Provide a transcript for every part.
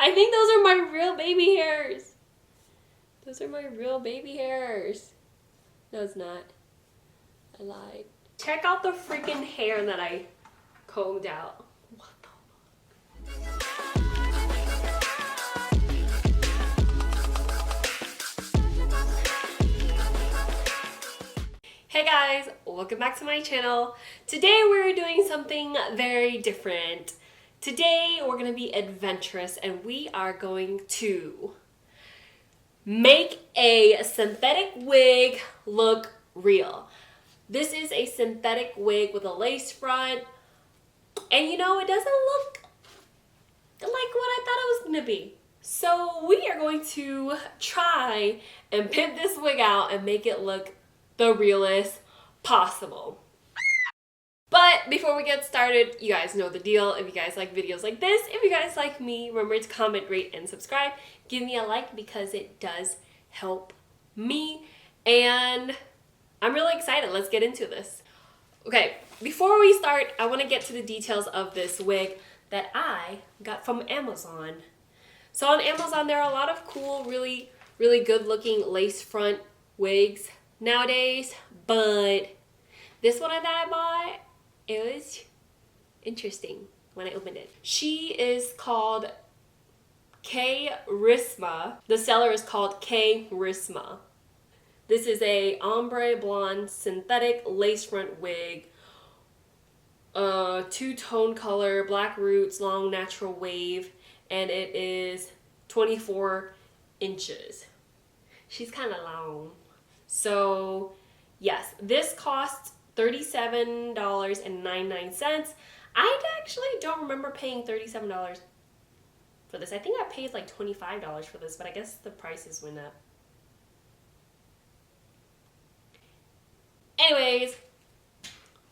I think those are my real baby hairs. Those are my real baby hairs. No, it's not. I lied. Check out the freaking hair that I combed out. What the fuck? Hey guys, welcome back to my channel. Today we're doing something very different. Today we're gonna be adventurous and we are going to make a synthetic wig look real. This is a synthetic wig with a lace front, and you know, it doesn't look like what I thought it was gonna be. So we are going to try and pimp this wig out and make it look the realest possible. But before we get started, you guys know the deal. If you guys like videos like this, if you guys like me, remember to comment, rate, and subscribe. Give me a like because it does help me. And I'm really excited. Let's get into this. Okay, before we start, I want to get to the details of this wig that I got from Amazon. So on Amazon, there are a lot of cool, really good looking lace front wigs nowadays, but this one that I bought, it was interesting when I opened it. She is called xoxo. The seller is called xoxo. This is a ombre blonde synthetic lace front wig, two-tone color, black roots, long natural wave, and it is 24 inches. She's kind of long. So yes, this costs $37.99. I actually don't remember paying $37 for this. I think I paid like $25 for this, but I guess the prices went up. Anyways,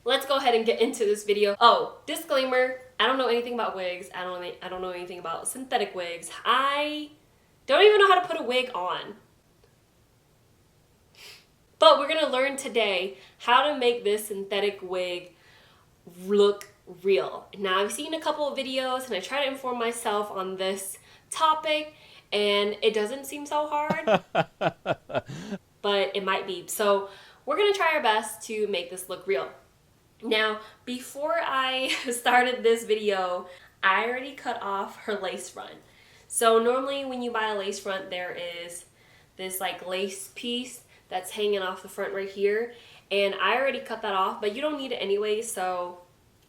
let's go ahead and get into this video. Oh, disclaimer, I don't know anything about wigs. I don't know anything about synthetic wigs. I don't even know how to put a wig on. But we're gonna learn today how to make this synthetic wig look real. Now, I've seen a couple of videos and I try to inform myself on this topic and it doesn't seem so hard, but it might be. So we're gonna try our best to make this look real. Now, before I started this video, I already cut off her lace front. So normally when you buy a lace front, there is this like lace piece that's hanging off the front right here, and I already cut that off, but you don't need it anyway, so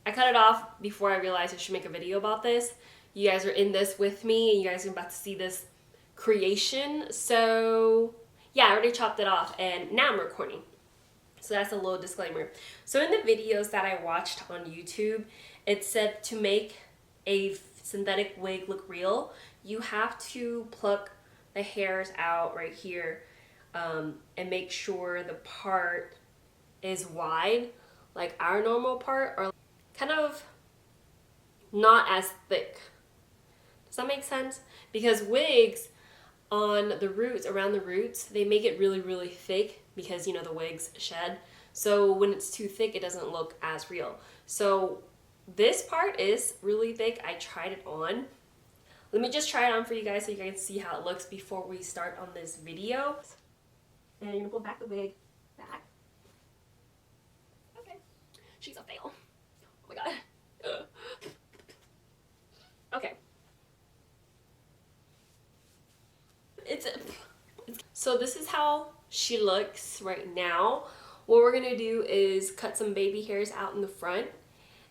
I cut it off before I realized I should make a video about this. You guys are in this with me and you guys are about to see this creation. So yeah, I already chopped it off and now I'm recording. So that's a little disclaimer. So in the videos that I watched on YouTube, it said to make a synthetic wig look real, you have to pluck the hairs out right here, and make sure the part is wide, like our normal part, or kind of not as thick. Does that make sense? Because wigs on the roots, around the roots, they make it really thick because, you know, the wigs shed. So when it's too thick, it doesn't look as real. So this part is really thick. I tried it on. Let me just try it on for you guys so you guys can see how it looks before we start on this video. And you're gonna pull back the wig. Back. Okay. She's a fail. Oh my god. Okay. So this is how she looks right now. What we're gonna do is cut some baby hairs out in the front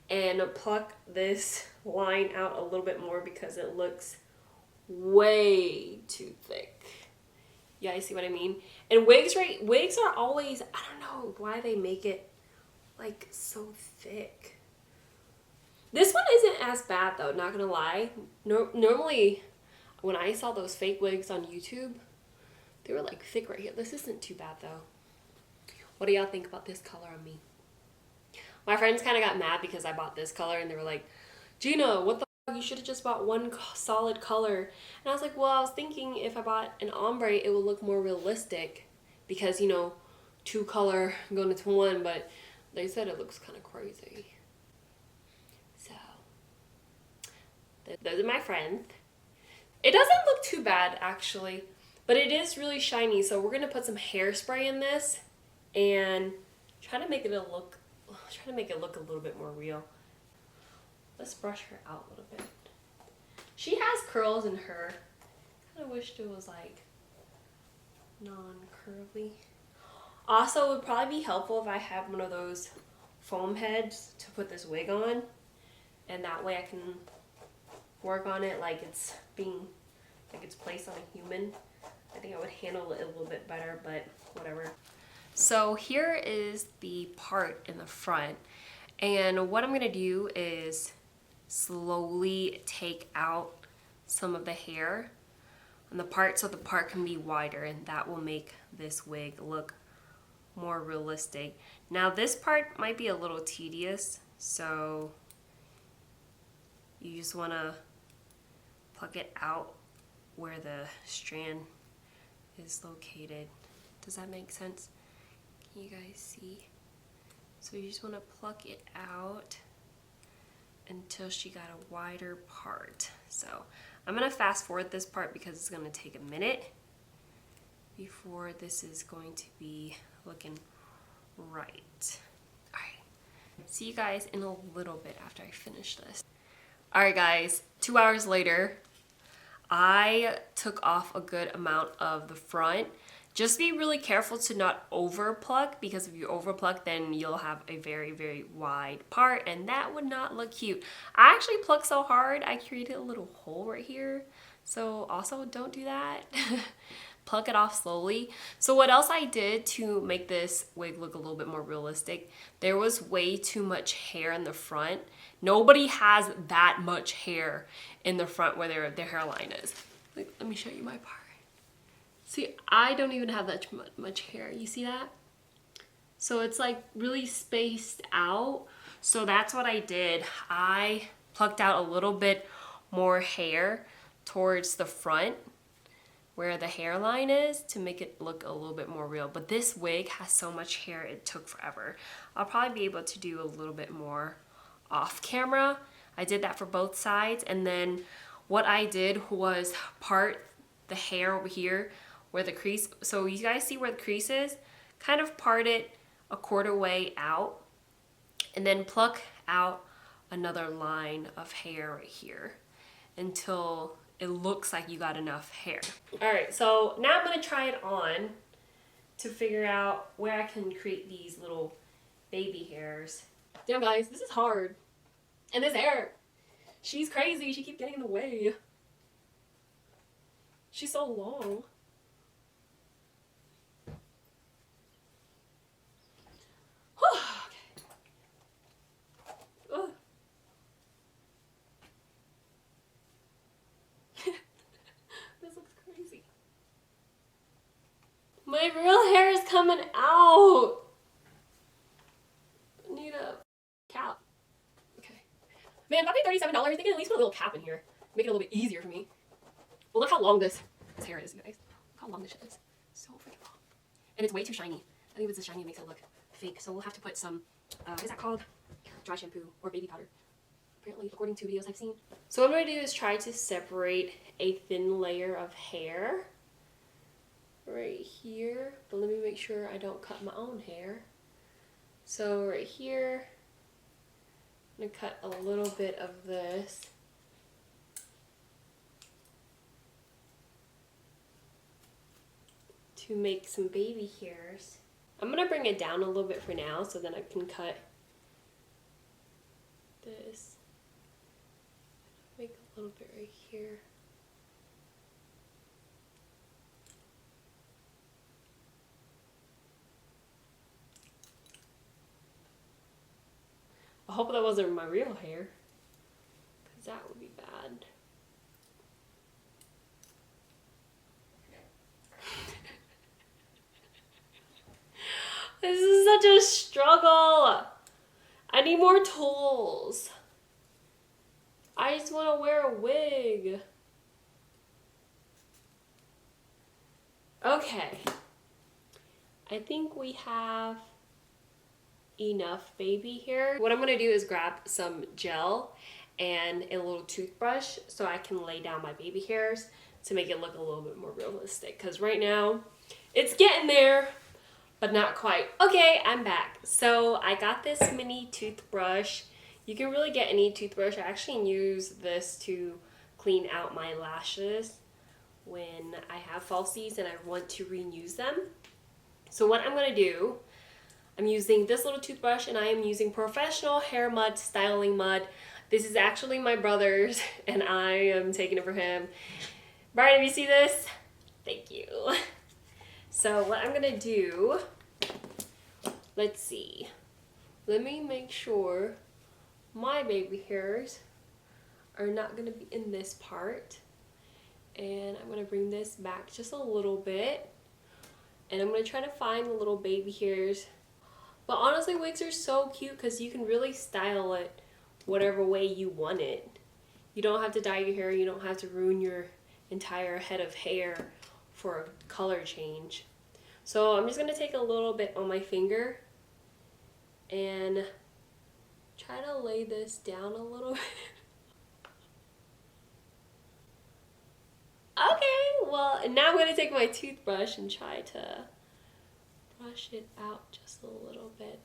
and pluck this line out a little bit more because it looks way too thick. Yeah, you see what I mean? And wigs are always, I don't know why they make it like so thick. This one isn't as bad though, not gonna lie. Normally when I saw those fake wigs on YouTube, they were like thick right here. This isn't too bad though. What do y'all think about this color on me? My friends kind of got mad because I bought this color and they were like, Gina, what the fuck? You should have just bought one solid color. And I was like, well, I was thinking if I bought an ombre, it would look more realistic because, you know, two color going into one, but they said it looks kind of crazy. So those are my friends. It doesn't look too bad actually, but it is really shiny. So we're gonna put some hairspray in this and try to make it look a little bit more real. Let's brush her out a little bit. She has curls in her. I kind of wished it was like non-curly. Also, it would probably be helpful if I had one of those foam heads to put this wig on, and that way I can work on it like it's placed on a human. I think I would handle it a little bit better, but whatever. So here is the part in the front, and what I'm gonna do is slowly take out some of the hair on the part so the part can be wider, and that will make this wig look more realistic. Now this part might be a little tedious, so you just want to pluck it out where the strand is located. Does that make sense? Can you guys see? So you just want to pluck it out until she got a wider part. So I'm gonna fast forward this part because it's gonna take a minute before this is going to be looking right. All right, see you guys in a little bit after I finish this. All right guys, 2 hours later, I took off a good amount of the front. Just be really careful to not over pluck, because if you over pluck, then you'll have a very, very wide part, and that would not look cute. I actually plucked so hard, I created a little hole right here. So also don't do that. Pluck it off slowly. So what else I did to make this wig look a little bit more realistic, there was way too much hair in the front. Nobody has that much hair in the front where their hairline is. Like, let me show you my part. See, I don't even have that much hair. You see that? So it's like really spaced out. So that's what I did. I plucked out a little bit more hair towards the front where the hairline is to make it look a little bit more real. But this wig has so much hair, it took forever. I'll probably be able to do a little bit more off camera. I did that for both sides. And then what I did was part the hair over here where the crease, so you guys see where the crease is, kind of part it a quarter way out and then pluck out another line of hair right here until it looks like you got enough hair. All right, so now I'm gonna try it on to figure out where I can create these little baby hairs. Damn guys, this is hard. And this hair, she's crazy, she keeps getting in the way. She's so long. My real hair is coming out. I need a cap. Okay. Man, if I paid $37, they can at least put a little cap in here. Make it a little bit easier for me. Well, look how long this hair is, you guys. Look how long this shit is. So freaking long. And it's way too shiny. I think if it's this shiny, it makes it look fake. So we'll have to put some, what is that called? Dry shampoo or baby powder. Apparently, according to videos I've seen. So what I'm going to do is try to separate a thin layer of hair right here, but let me make sure I don't cut my own hair. So right here, I'm gonna cut a little bit of this. To make some baby hairs. I'm gonna bring it down a little bit for now so then I can cut this. Make a little bit right here. I hope that wasn't my real hair, because that would be bad. This is such a struggle. I need more tools. I just want to wear a wig. Okay. I think we have enough baby hair. What I'm gonna do is grab some gel and a little toothbrush so I can lay down my baby hairs to make it look a little bit more realistic. Because right now, it's getting there, but not quite. Okay, I'm back. So I got this mini toothbrush. You can really get any toothbrush. I actually use this to clean out my lashes when I have falsies and I want to reuse them. So what I'm gonna do, I'm using this little toothbrush and I am using Professional Hair Mud Styling Mud. This is actually my brother's and I am taking it for him. Brian, if you see this, thank you. So what I'm gonna do, let's see. Let me make sure my baby hairs are not gonna be in this part. And I'm gonna bring this back just a little bit. And I'm gonna try to find the little baby hairs. But honestly, wigs are so cute because you can really style it whatever way you want it. You don't have to dye your hair, you don't have to ruin your entire head of hair for a color change. So I'm just gonna take a little bit on my finger and try to lay this down a little bit. Okay, well, now I'm gonna take my toothbrush and try to brush it out just a little bit.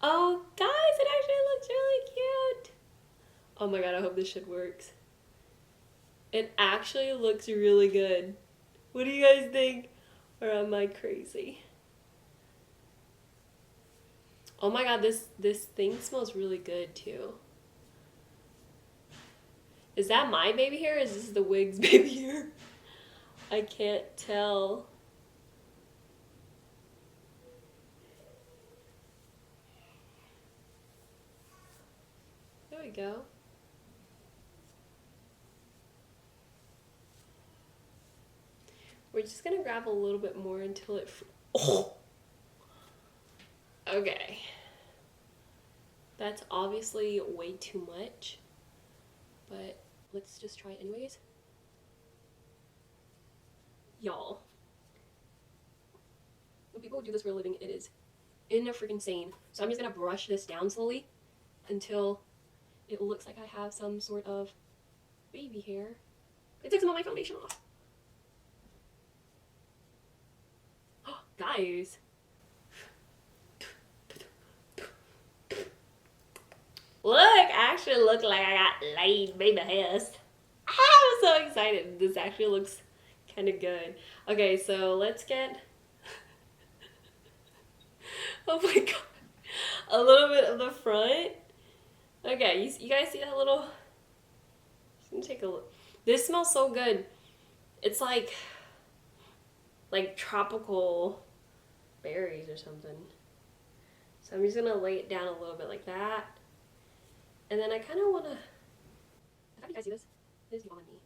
Oh, guys, it actually looks really cute. Oh my god, I hope this shit works. It actually looks really good. What do you guys think? Or am I crazy? Oh my god, this thing smells really good too. Is that my baby hair or is this the wig's baby hair? I can't tell. There we go. We're just gonna grab a little bit more until it. Oh! Okay. That's obviously way too much, but let's just try it anyways. Y'all, when people do this for a living, it is freaking insane. So I'm just gonna brush this down slowly until it looks like I have some sort of baby hair. It took some of my foundation off. Guys. Look, I actually look like I got laid baby hairs. I'm so excited. This actually looks kind of good. Okay, so let's get oh my god, a little bit of the front. Okay, you guys see that little, just gonna take a look. This smells so good. It's like tropical berries or something. So I'm just gonna lay it down a little bit like that. And then I kind of want to, have you guys see this? This is beyond me.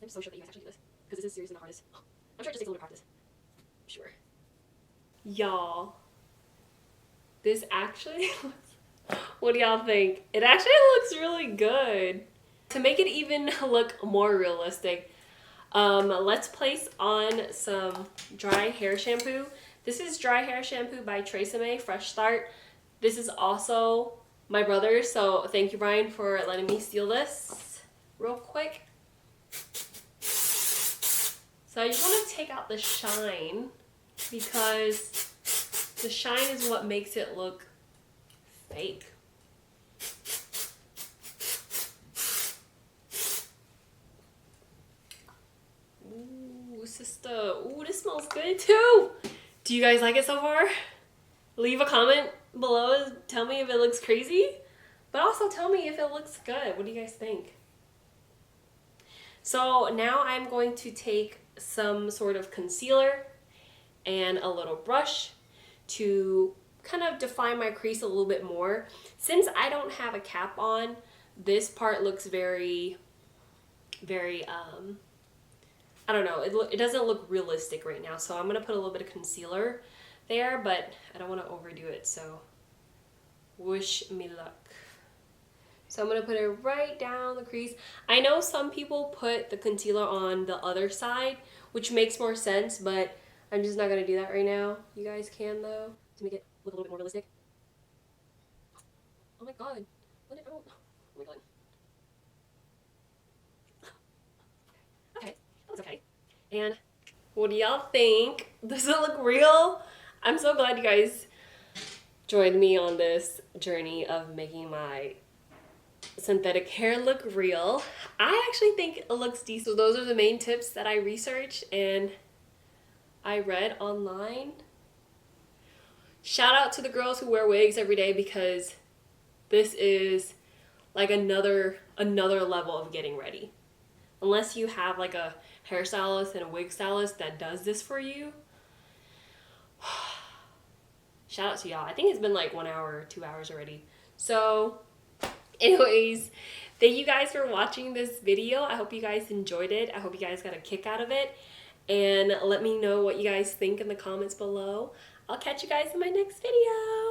I'm so sure that you guys actually do this, because this is seriously the hardest. I'm sure it just takes a little bit of practice. I'm sure. Y'all, this actually looks, what do y'all think? It actually looks really good. To make it even look more realistic, let's place on some dry hair shampoo. This is dry hair shampoo by Tresemme Fresh Start. This is also my brother's, so thank you, Brian, for letting me steal this real quick. So I just want to take out the shine because the shine is what makes it look fake. Ooh, sister. Ooh, this smells good too. Do you guys like it so far? Leave a comment below. Tell me if it looks crazy, but also tell me if it looks good. What do you guys think? So now I'm going to take some sort of concealer and a little brush to kind of define my crease a little bit more. Since I don't have a cap on, this part looks very, very, I don't know, it doesn't look realistic right now. So I'm going to put a little bit of concealer there, but I don't want to overdo it, so wish me luck. So I'm going to put it right down the crease. I know some people put the concealer on the other side, which makes more sense, but I'm just not going to do that right now. You guys can, though, to make it look a little bit more realistic. Oh my god. Let it out. Oh my god. And what do y'all think? Does it look real? I'm so glad you guys joined me on this journey of making my synthetic hair look real. I actually think it looks decent. So those are the main tips that I researched and I read online. Shout out to the girls who wear wigs every day, because this is like another level of getting ready. Unless you have like a hairstylist and a wig stylist that does this for you. Shout out to y'all. I think it's been like 1 hour, 2 hours already. So anyways, thank you guys for watching this video. I hope you guys enjoyed it. I hope you guys got a kick out of it. And let me know what you guys think in the comments below. I'll catch you guys in my next video.